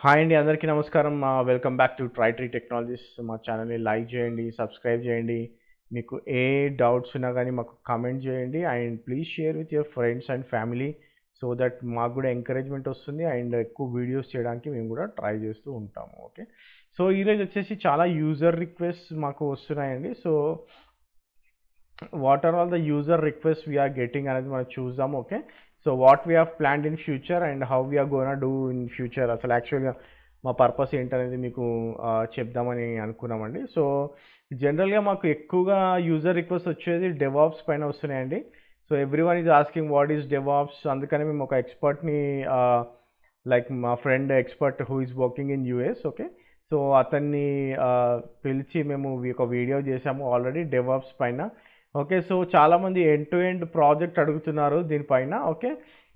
Hi అండి, అందరికీ నమస్కారం. Welcome back to Tritree technologies. మా ఛానల్ని లైక్ చేయండి, సబ్స్క్రైబ్ చేయండి. మీకు ఏ డౌట్స్ ఉన్నా కానీ మాకు కామెంట్ చేయండి and please share with your friends and family so that మాకు కూడా ఎంకరేజ్మెంట్ వస్తుంది అండ్ ఎక్కువ వీడియోస్ చేయడానికి మేము కూడా ట్రై చేస్తూ ఉంటాము. ఓకే, సో ఈరోజు వచ్చేసి చాలా యూజర్ రిక్వెస్ట్ మాకు వస్తున్నాయండి. So what are all the user request we are getting అనేది మనం చూద్దాం. Okay, so what we have planned in future and how we are gonna do in future, అసలు యాక్చువల్గా మా పర్పస్ ఏంటనేది మీకు చెప్దామని అనుకున్నామండి. సో జనరల్గా మాకు ఎక్కువగా యూజర్ రిక్వెస్ట్ వచ్చేది డెవాప్స్ పైన వస్తున్నాయండి. So everyone is asking what is DevOps. అందుకని మేము ఒక ఎక్స్పర్ట్ని లైక్ మా friend expert who is working in US. Okay, so అతన్ని పిలిచి మేము ఒక వీడియో చేసాము ఆల్రెడీ డెవాప్స్ పైన. ఓకే, సో చాలామంది ఎండ్ టు ఎండ్ ప్రాజెక్ట్ అడుగుతున్నారు దీనిపైన. Okay,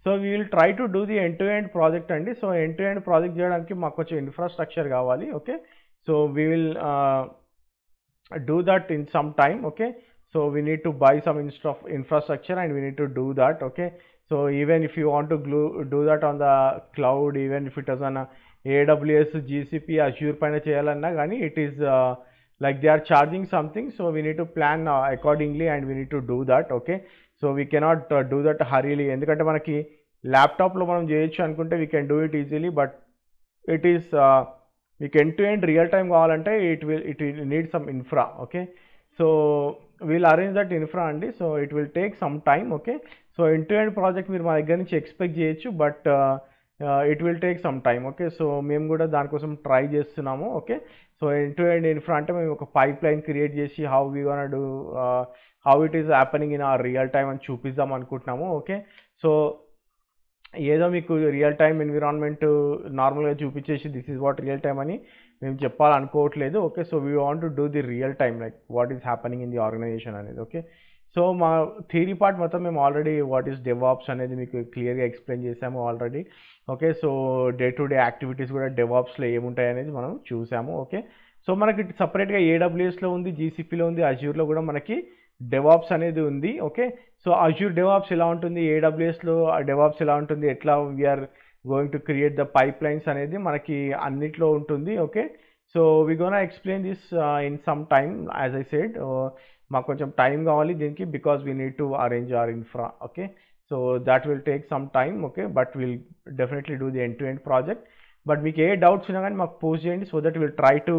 so we will try to do the end to end project అండి. So end to end project చేయడానికి మాకు కొంచెం ఇన్ఫ్రాస్ట్రక్చర్ కావాలి. Okay, so we will do that in some time. Okay, so we need to buy some infrastructure and we need to do that. Okay, so even if you want to do that on the cloud, even if it is on AWS, GCP, Azure పైన చేయాలన్నా కానీ it is like they are charging something, so we need to plan accordingly and we need to do that. Okay, so we cannot do that hurriedly, ఎందుకంటే మనకి ల్యాప్టాప్లో మనం చేయొచ్చు అనుకుంటే we can do it easily, but it is మీకు end to end real time కావాలంటే it will need some infra. Okay, so we'll arrange that infra అండి. So it will take some time. Okay, so end to end project మీరు మా దగ్గర నుంచి expect చేయొచ్చు, but it will take some time. Okay, so మేము కూడా దానికోసం try చేస్తున్నాము. Okay, so end to end infra అంటే మేము ఒక పైప్ లైన్ క్రియేట్ చేసి how we gonna do how it is happening in ఆ రియల్ టైమ్ అని చూపిద్దాం అనుకుంటున్నాము. ఓకే, సో ఏదో మీకు రియల్ టైమ్ ఎన్విరాన్మెంట్ నార్మల్గా చూపించేసి this is what real time అని మేము చెప్పాలనుకోవట్లేదు. Okay, so we want to do the real time like what is happening in the organisation అనేది. ఓకే, సో మా థియరీ పార్ట్ మొత్తం మేము ఆల్రెడీ వాట్ ఈస్ డెవాప్స్ అనేది మీకు క్లియర్గా ఎక్స్ప్లెయిన్ చేసాము already. Okay, so day to day activities కూడా డెవాప్స్లో ఏముంటాయి అనేది మనం చూసాము. ఓకే, సో మనకి సపరేట్గా ఏడబ్ల్యూఎస్లో ఉంది, జీసీపీలో ఉంది, అజ్యూర్లో కూడా మనకి డెవాప్స్ అనేది ఉంది. ఓకే, సో అజ్యూర్ డెవాప్స్ ఎలా ఉంటుంది, ఏడబ్ల్యూఎస్లో డెవాప్స్ ఎలా ఉంటుంది, ఎట్లా we are going to create the pipelines అనేది మనకి అన్నిట్లో ఉంటుంది. Okay, so we gonna explain this in some time. As I said, మాకు కొంచెం టైం కావాలి దీనికి because we need to arrange our infra. Okay, so that will take some time. Okay, but will definitely do the end to end project. But మీకు ఏ doubts ఉన్నా కానీ మాకు post చేయండి so that will try to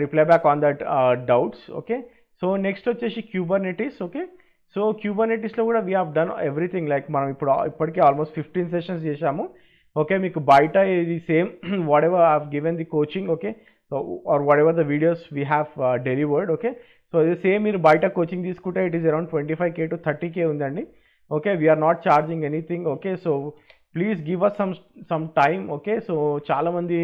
reply back on that doubts. Okay, so next వచ్చేసి Kubernetes. Okay, so క్యూబర్నెటిస్లో కూడా we have done everything. Like మనం ఇప్పటికే ఆల్మోస్ట్ 15 సెషన్స్ చేశాము. ఓకే, మీకు బయట ఇది same whatever I have given the coaching. Okay, so or whatever the videos we have delivered. Okay, so ఇది same మీరు బయట కోచింగ్ తీసుకుంటే it is around 25K to 30K ఉందండి. Okay, we're not charging anything. Okay, so please give us some time. Okay, so చాలామంది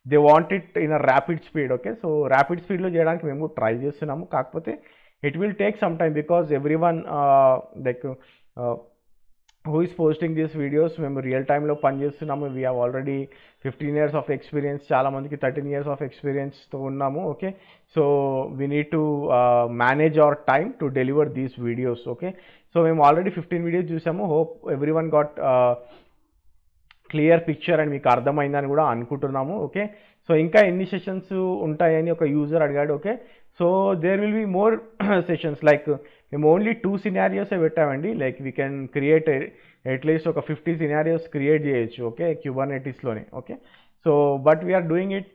they want it in a rapid speed. Okay, so rapid స్పీడ్లో చేయడానికి మేము try చేస్తున్నాము, కాకపోతే it will take some time because everyone like who is posting these videos మేము real టైంలో పనిచేస్తున్నాము. We have already 15 years of experience, చాలామందికి 13 years of ఎక్స్పీరియన్స్తో ఉన్నాము. Okay, so we need to manage our time to deliver these videos. Okay, so మేము already 15 videos చూసాము. Hope everyone got clear picture and మీకు అర్థమైందని కూడా అనుకుంటున్నాము. Okay, so ఇంకా ఎన్ని సెషన్స్ ఉంటాయని ఒక యూజర్ అడిగాడు. Okay, so there will be more sessions. Like మేము ఓన్లీ 2 సినారియోసే పెట్టామండి. Like we can create at least ఒక 50 సినారియోస్ క్రియేట్ చేయొచ్చు. ఓకే, క్యూబర్నెటిస్లోనే. Okay, so but we're doing it,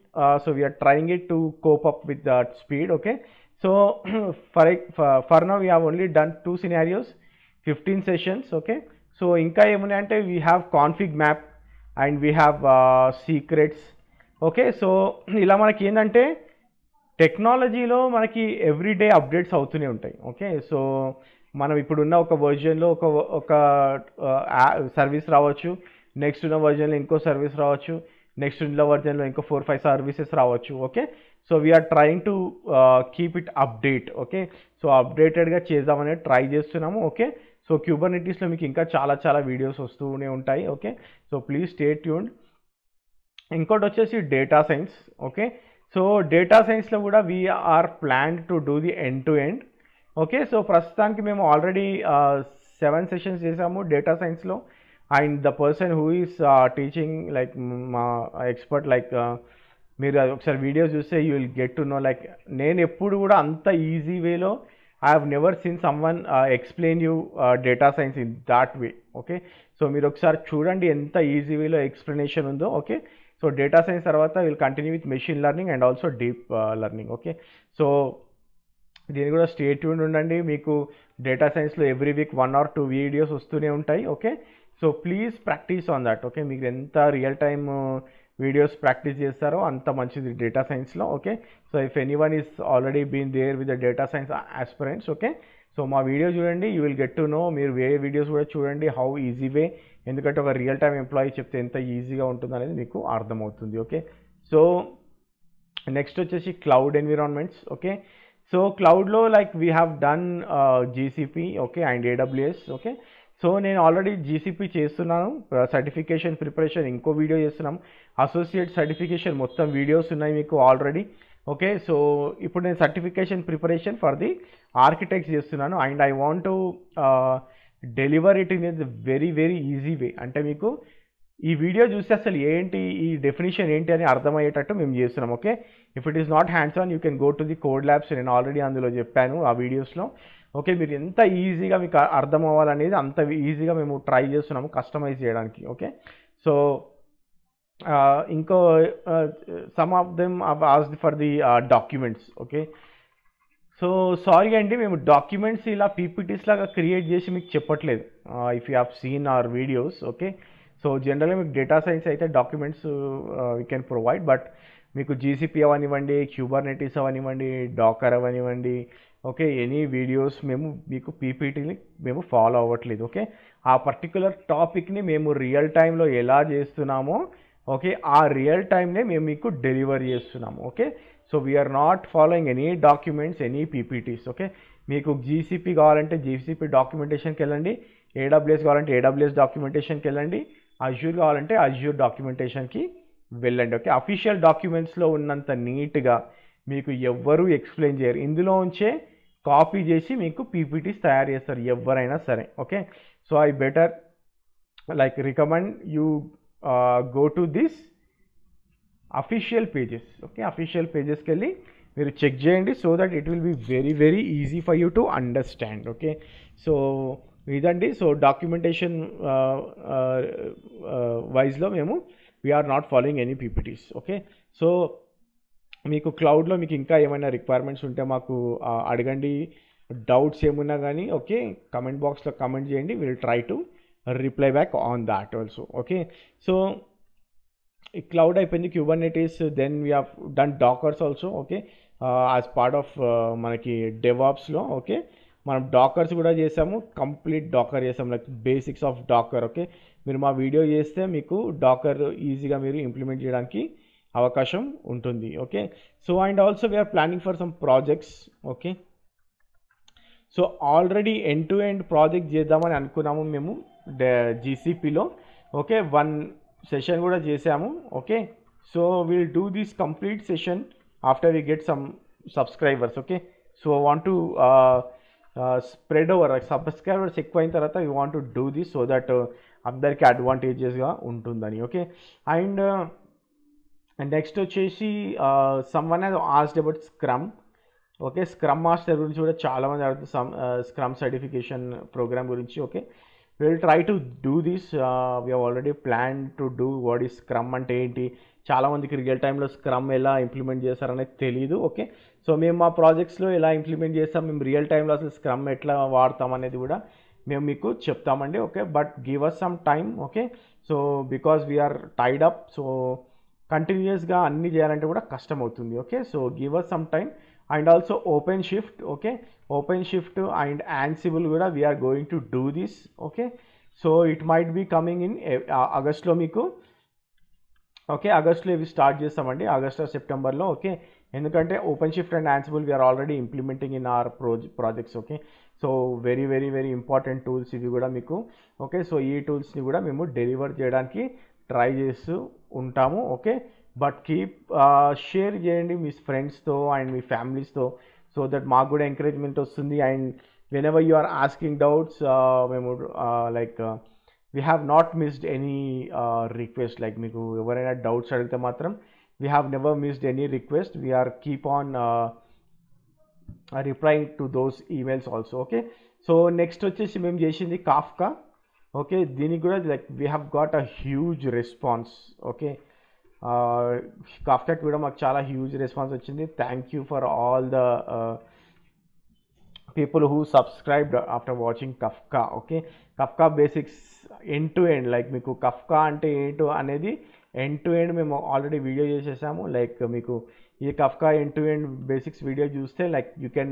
so we're trying it to cope up with that speed. Okay, so for now we have only done 2 scenarios, 15 sessions. Okay, so ఇంకా ఏమున్నాయంటే we have config map and we have secrets. Okay, so ఇలా మనకి ఏంటంటే టెక్నాలజీలో మనకి everyday updates అవుతూనే ఉంటాయి. Okay, so మనం ఇప్పుడున్న ఒక వర్జన్లో ఒక సర్వీస్ రావచ్చు, నెక్స్ట్ ఉన్న వర్జన్లో ఇంకో సర్వీస్ రావచ్చు, నెక్స్ట్ ఉన్న వర్జన్లో ఇంకో 4-5 సర్వీసెస్ రావచ్చు. Okay, so we're trying to keep it update. Okay, so అప్డేటెడ్గా చేద్దామనేది ట్రై చేస్తున్నాము. ఓకే, సో క్యూబర్నెటిస్లో మీకు ఇంకా చాలా వీడియోస్ వస్తూనే ఉంటాయి. Okay, so please stay tuned. ఇంకోటి వచ్చేసి data science. Okay, so data సైన్స్లో కూడా we're planned to do the end to end. Okay, so ప్రస్తుతానికి మేము ఆల్రెడీ 7 సెషన్స్ చేసాము డేటా సైన్స్లో. And the person who is teaching like మా ఎక్స్పర్ట్ లైక్ మీరు అది ఒకసారి వీడియో చూస్తే you will get to no like నేను ఎప్పుడు కూడా అంత ఈజీ వేలో I have never seen some one explain you data science in that way. Okay, so మీరు ఒకసారి చూడండి ఎంత ఈజీ వేలో ఎక్స్ప్లెనేషన్ ఉందో. ఓకే, సో డేటా సైన్స్ తర్వాత will continue with machine learning and also deep learning. Okay, so దీన్ని కూడా stay tune ఉండండి. మీకు డేటా సైన్స్లో ఎవ్రీ వీక్ 1 or 2 వీడియోస్ వస్తూనే ఉంటాయి. Okay, so please practice on that. Okay, మీకు ఎంత రియల్ టైమ్ వీడియోస్ ప్రాక్టీస్ చేస్తారో అంత మంచిది డేటా సైన్స్లో. Okay, so if anyone is already been there with the data science aspirants, okay, so మా video చూడండి, you will get to know. మీరు వేరే వీడియోస్ కూడా చూడండి హౌ ఈజీ వే, ఎందుకంటే ఒక రియల్ టైమ్ ఎంప్లాయీ చెప్తే ఎంత ఈజీగా ఉంటుంది అనేది మీకు అర్థమవుతుంది. ఓకే, సో నెక్స్ట్ వచ్చేసి క్లౌడ్ ఎన్విరాన్మెంట్స్. ఓకే, సో క్లౌడ్లో like we have done GCP, okay, and AWS. Okay, so నేను ఆల్రెడీ జీసీపీ చేస్తున్నాను, సర్టిఫికేషన్ ప్రిపరేషన్ ఇంకో వీడియో చేస్తున్నాం, అసోసియేట్ సర్టిఫికేషన్ మొత్తం వీడియోస్ ఉన్నాయి మీకు ఆల్రెడీ. ఓకే, సో ఇప్పుడు నేను certification preparation for the architects చేస్తున్నాను and I want to deliver it in very very easy way. అంటే మీకు ఈ వీడియో చూస్తే అసలు ఏంటి, ఈ డెఫినేషన్ ఏంటి అని అర్థమయ్యేటట్టు మేము చేస్తున్నాం. Okay, if it is not hands on you can go to the code labs, నేను ఆల్రెడీ అందులో చెప్పాను ఆ వీడియోస్లో. ఓకే, మీరు ఎంత ఈజీగా మీకు అర్థం అవ్వాలనేది అంత ఈజీగా మేము ట్రై చేస్తున్నాము కస్టమైజ్ చేయడానికి. ఓకే, సో ఇంకో some of them asked for the documents. Okay, so sorry అండి, మేము డాక్యుమెంట్స్ ఇలా పీపీటీస్ లాగా క్రియేట్ చేసి మీకు చెప్పట్లేదు. If you have seen our videos. Okay, so జనరల్గా మీకు డేటా సైన్స్ అయితే documents we can provide, but మీకు జీసీపీ అవనివ్వండి, క్యూబర్నెటీస్ అవనివ్వండి, డాకర్ అవనివ్వండి, ఓకే, ఎనీ వీడియోస్ మేము మీకు పీపీటీని మేము ఫాలో అవ్వట్లేదు. ఓకే, ఆ పర్టికులర్ టాపిక్ని మేము రియల్ టైంలో ఎలా చేస్తున్నామో, ఓకే, ఆ రియల్ టైంనే మేము మీకు డెలివర్ చేస్తున్నాము. Okay, so we are not following any documents, any PPTs. Okay, మీకు జీసీపీ కావాలంటే జీసీపీ డాక్యుమెంటేషన్కి వెళ్ళండి, ఏడబ్ల్యూఎస్ కావాలంటే ఏడబ్ల్యూఎస్ డాక్యుమెంటేషన్కి వెళ్ళండి, అజ్యూర్ కావాలంటే అజ్యూర్ డాక్యుమెంటేషన్కి వెళ్ళండి. ఓకే, అఫీషియల్ డాక్యుమెంట్స్లో ఉన్నంత నీట్గా మీకు ఎవ్వరూ ఎక్స్ప్లెయిన్ చేయరు, ఇందులో ఉంచే కాపీ చేసి మీకు పీపీటీస్ తయారు చేస్తారు ఎవరైనా సరే. Okay, so I better like recommend you go to this official pages. Okay, official పేజెస్కి వెళ్ళి మీరు చెక్ చేయండి, so that it will be very very easy for you to understand. Okay, so ఇదండి. సో డాక్యుమెంటేషన్ వైజ్లో మేము we're not following any PPTs. Okay, so మీకు క్లౌడ్లో మీకు ఇంకా ఏమైనా రిక్వైర్మెంట్స్ ఉంటే మాకు అడగండి, డౌట్స్ ఏమున్నా కానీ. ఓకే, కమెంట్ బాక్స్లో కమెంట్ చేయండి, will try to reply back on that also. Okay, so ఈ క్లౌడ్ అయిపోయింది, Kubernetes, then we have done Dockers also. Okay, as part of మనకి డెవాప్స్లో. ఓకే, మనం డాకర్స్ కూడా చేసాము, కంప్లీట్ డాకర్ చేసాము, like basics of Docker. Okay, మీరు మా వీడియో చేస్తే మీకు డాకర్ ఈజీగా మీరు ఇంప్లిమెంట్ చేయడానికి అవకాశం ఉంటుంది. Okay, so and also we are planning for some projects. Okay, so already end to end project చేద్దామని అనుకున్నాము మేము జీసీపీలో. ఓకే, 1 సెషన్ కూడా చేసాము. Okay, so will do this complete session after we get some subscribers. Okay, so want to spread over, subscribers ఎక్కువ అయిన తర్వాత we want to do this so that అందరికీ అడ్వాంటేజెస్గా ఉంటుందని. ఓకే, అండ్ నెక్స్ట్ వచ్చేసి someone has asked about scrum. Okay, scrum master గురించి కూడా చాలామంది అడుగుతారు, స్క్రమ్ సర్టిఫికేషన్ ప్రోగ్రామ్ గురించి. Okay, will try to do this, we have already plan to do what is scrum అంటే ఏంటి, చాలామందికి రియల్ టైంలో స్క్రమ్ ఎలా ఇంప్లిమెంట్ చేస్తారనేది తెలీదు. ఓకే, సో మేము మా ప్రాజెక్ట్స్లో ఎలా ఇంప్లిమెంట్ చేస్తాం, మేము రియల్ టైంలో అసలు స్క్రమ్ ఎట్లా వాడతాం అనేది కూడా మేము మీకు చెప్తామండి. Okay, but give us some time. Okay, so because we're tied up, so కంటిన్యూస్గా అన్నీ చేయాలంటే కూడా కష్టం అవుతుంది. Okay, so give us some time. And also OpenShift. Okay, OpenShift and Ansible కూడా we're going to do this. Okay, so it might be coming in ఆగస్ట్లో మీకు. Okay, ఆగస్ట్లో ఇవి స్టార్ట్ చేస్తామండి, ఆగస్ట్ ఆర్ సెప్టెంబర్లో. Okay, ఎందుకంటే OpenShift and Ansible we're already implementing in our projects. Okay, so very very very important tools ఇవి కూడా మీకు. ఓకే, సో ఈ టూల్స్ని కూడా మేము డెలివర్ చేయడానికి ట్రై చేస్తూ ఉంటాము. ఓకే, బట్ కీప్ షేర్ చేయండి మీ ఫ్రెండ్స్తో అండ్ మీ ఫ్యామిలీస్తో, సో దట్ మాకు కూడా ఎంకరేజ్మెంట్ వస్తుంది. And whenever you are asking doubts, మేము like we have not missed any request. Like మీకు ఎవరైనా డౌట్స్ అడిగితే మాత్రం we have never missed any request. We're keep on replying to those emails also. Okay, so next వచ్చేసి మేము చేసింది Kafka. Okay, దీనికి కూడా like we have got a huge response. Okay, కాఫ్కాకి కూడా మాకు చాలా హ్యూజ్ రెస్పాన్స్ వచ్చింది. Thank you for all the people who subscribed after watching Kafka. Okay, Kafka basics end to end, like మీకు Kafka అంటే ఏంటో అనేది ఎండ్ టు ఎండ్ మేము ఆల్రెడీ వీడియో చేసేసాము. లైక్ మీకు ఈ Kafka end to end basics video చూస్తే like you can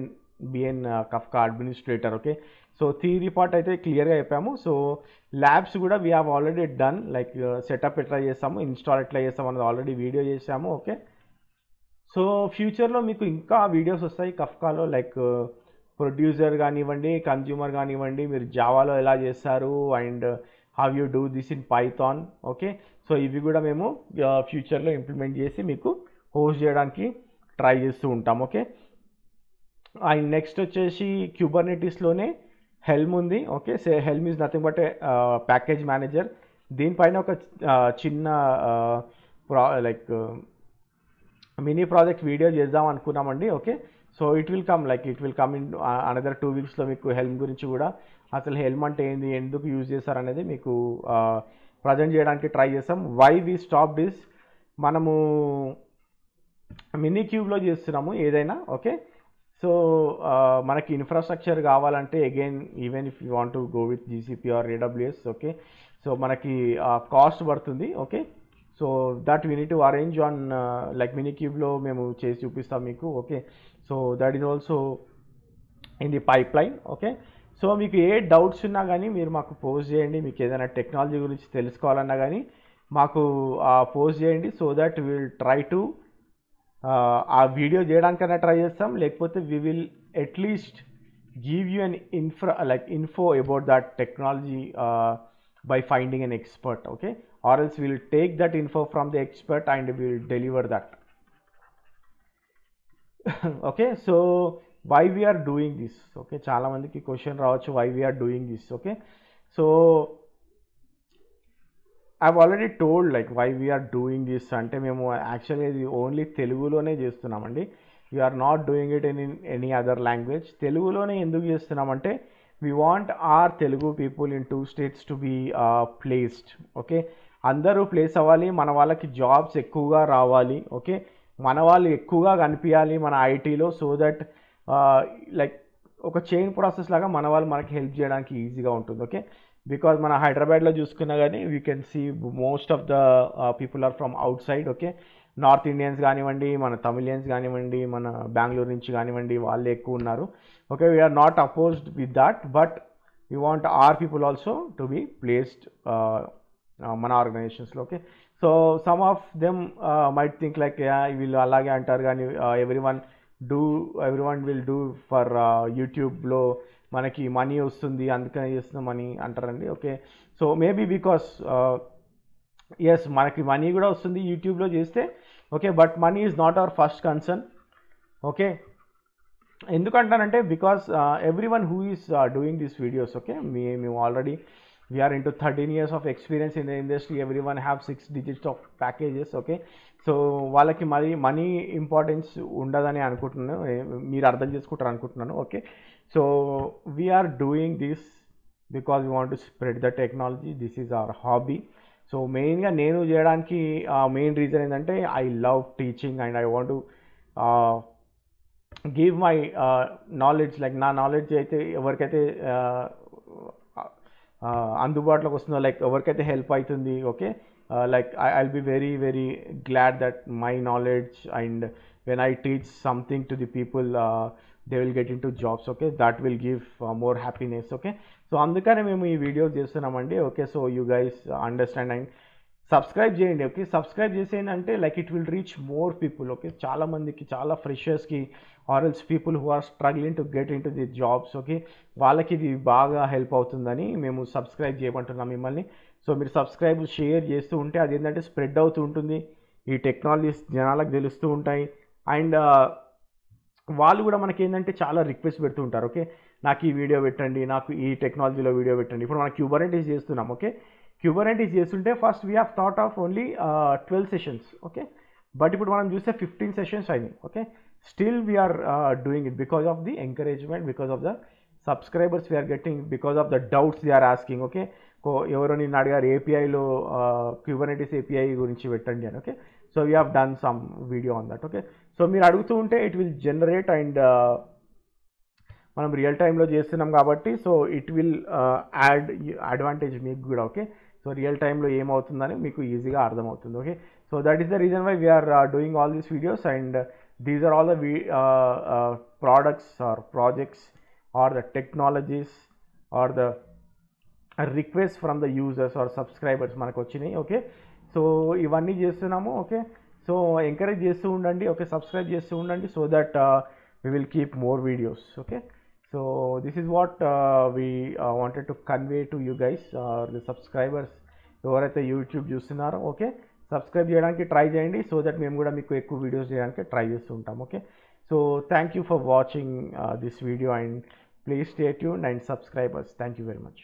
be an Kafka administrator. Okay, so theory part అయితే క్లియర్గా చెప్పాము. సో ల్యాబ్స్ కూడా we have already done. Like setup ఎట్లా చేస్తాము, ఇన్స్టాల్ ఎట్లా చేస్తాము అనేది ఆల్రెడీ వీడియో చేసాము. ఓకే, సో ఫ్యూచర్లో మీకు ఇంకా వీడియోస్ వస్తాయి కఫ్కాలో. లైక్ ప్రొడ్యూసర్ కానివ్వండి, కన్జ్యూమర్ కానివ్వండి, మీరు జావాలో ఎలా చేస్తారు and how you do this in Python. Okay, so ఇవి కూడా మేము ఫ్యూచర్లో ఇంప్లిమెంట్ చేసి మీకు హోస్ట్ చేయడానికి ట్రై చేస్తూ ఉంటాం. ఓకే, అండ్ నెక్స్ట్ వచ్చేసి క్యూబర్నెటిస్లోనే హెల్మ్ ఉంది. Okay, so helm is nothing but package manager. దీనిపైన ఒక చిన్న లైక్ మినీ ప్రాజెక్ట్ వీడియో చేద్దాం అనుకున్నామండి. Okay, so it will come in another 2 వీక్స్లో మీకు హెల్మ్ గురించి కూడా, అసలు హెల్మ్ అంటే ఏంది, ఎందుకు యూజ్ చేస్తారు అనేది మీకు ప్రజెంట్ చేయడానికి ట్రై చేస్తాం. వై వి స్టాప్ దిస్, మనము మినీ క్యూబ్లో చేస్తున్నాము ఏదైనా. ఓకే, సో మనకి ఇన్ఫ్రాస్ట్రక్చర్ కావాలంటే again even if you want to go with GCP or AWS. Okay, so మనకి కాస్ట్ పడుతుంది. Okay, so that we need to arrange on like mini క్యూబ్లో మేము చేసి చూపిస్తాం మీకు. Okay, so that is also in the pipeline. Okay, so మీకు ఏ doubts ఉన్నా కానీ మీరు మాకు పోస్ట్ చేయండి. మీకు ఏదైనా టెక్నాలజీ గురించి తెలుసుకోవాలన్నా కానీ మాకు పోస్ట్ చేయండి. So that will try to ఆ వీడియో చేయడానికైనా ట్రై చేస్తాం, లేకపోతే we will at least give you an info about that technology by finding an expert. Okay, or else we will take that info from the expert and we will deliver that. Okay, so why we are doing this? Okay, చాలా మందికి question రావచ్చు, why we are doing this. Okay, so I've already told like why we are doing this. అంటే మేము actually ఇది only తెలుగులోనే చేస్తున్నామండి. We are not doing it in any other language. తెలుగులోనే ఎందుకు చేస్తున్నామంటే we want our Telugu people in 2 states to be placed. Okay, అందరూ place అవ్వాలి, మన వాళ్ళకి జాబ్స్ ఎక్కువగా రావాలి. ఓకే, మన వాళ్ళు ఎక్కువగా కనిపించాలి మన ఐటీలో. సో దట్ లైక్ ఒక చైన్ ప్రాసెస్ లాగా మన వాళ్ళు మనకి హెల్ప్ చేయడానికి ఈజీగా ఉంటుంది. ఓకే, బికాజ్ మన హైదరాబాద్లో చూసుకున్నా కానీ we can see most of the people are from outside. Okay, north Indians కానివ్వండి, మన తమిళియన్స్ కానివ్వండి, మన బెంగళూరు నుంచి కానివ్వండి, వాళ్ళే ఎక్కువ ఉన్నారు. Okay, we're not opposed with that, but we want our people also to be placed మన ఆర్గనైజేషన్స్లో. Okay, so some of them might think like వీళ్ళు అలాగే అంటారు కానీ every one will do for యూట్యూబ్లో మనకి మనీ వస్తుంది అందుకని చేస్తున్నామని అంటారండి. Okay, so maybe because yes మనకి మనీ కూడా వస్తుంది యూట్యూబ్లో చేస్తే. Okay, but money is not our first concern. Okay, ఎందుకంటానంటే because every one who is doing these videos. Okay, మేము already we're into 13 years of experience in the industry. Everyone have 6 digits of packages. Okay, so వాళ్ళకి money importance ఉండదని అనుకుంటున్నాను, మీరు అర్థం చేసుకుంటారు అనుకుంటున్నాను. Okay, so we're doing this because we want to spread the technology. This is our hobby. So మెయిన్గా నేను చేయడానికి మెయిన్ రీజన్ ఏంటంటే I love teaching and I want to give my knowledge. Like నా నాలెడ్జ్ అయితే ఎవరికైతే అందుబాటులోకి వస్తుందో, like ఎవరికైతే హెల్ప్ అవుతుంది. Okay, like I'll be very very glad that my knowledge and when I teach something to the people, they will get into jobs. Okay, that will give more happiness. Okay, so అందుకనే మేము ఈ videos చేస్తున్నామండి. Okay, so you guys understand and subscribe చేయండి. Okay, subscribe చేసేయండి, like it will reach more people. Okay, చాలా మందికి, చాలా ఫ్రెషర్స్కి or else people who are struggling to get in to the jobs. Okay, వాళ్ళకి ఇది బాగా హెల్ప్ అవుతుందని మేము సబ్స్క్రైబ్ చేయమంటున్నాం మిమ్మల్ని. సో మీరు సబ్స్క్రైబ్ షేర్ చేస్తూ ఉంటే అది ఏంటంటే స్ప్రెడ్ అవుతూ ఉంటుంది, ఈ టెక్నాలజీస్ జనాలకు తెలుస్తూ ఉంటాయి. అండ్ వాళ్ళు కూడా మనకి ఏంటంటే చాలా రిక్వెస్ట్ పెడుతూ ఉంటారు. ఓకే, నాకు ఈ వీడియో పెట్టండి, నాకు ఈ టెక్నాలజీలో వీడియో పెట్టండి. ఇప్పుడు మనం క్యూబర్నెటిస్ చేస్తున్నాం. ఓకే, క్యూబర్నెటీస్ చేస్తుంటే first we have thought of only 12 sessions. Okay, but ఇప్పుడు మనం చూస్తే 15 సెషన్స్ అయినాయి. Okay, still we're doing it because of the encouragement, because of the subscribers we're getting, because of the doubts they are asking. Okay, ఎవరో నిన్ను అడిగారు ఏపీఐలో Kubernetes API గురించి పెట్టండి అని. Okay, so we have done some video on that. Okay, so మీరు అడుగుతూ ఉంటే ఇట్ విల్ జనరేట్, అండ్ మనం రియల్ టైంలో చేస్తున్నాం కాబట్టి so it will add advantage మీకు కూడా. ఓకే, సో రియల్ టైంలో ఏమవుతుందని మీకు ఈజీగా అర్థమవుతుంది. Okay, so that is the reason why we're doing all these videos, and these are all the products or projects or the technologies or the requests from the users or subscribers మనకు వచ్చినాయి. Okay, so ఇవన్నీ చేస్తున్నాము. Okay, so encourage చేస్తూ ఉండండి. Okay, subscribe చేస్తూ ఉండండి, so that we will keep more videos. Okay, so this is what we wanted to convey to you guys, the subscribers ఎవరైతే YouTube చూస్తున్నారో. ఓకే, సబ్స్క్రైబ్ చేయడానికి try చేయండి, సో దట్ మేము కూడా మీకు ఎక్కువ వీడియోస్ చేయడానికి ట్రై చేస్తూ ఉంటాం. Okay, so thank you for watching this video, and please stay tuned and subscribers. Thank you very much.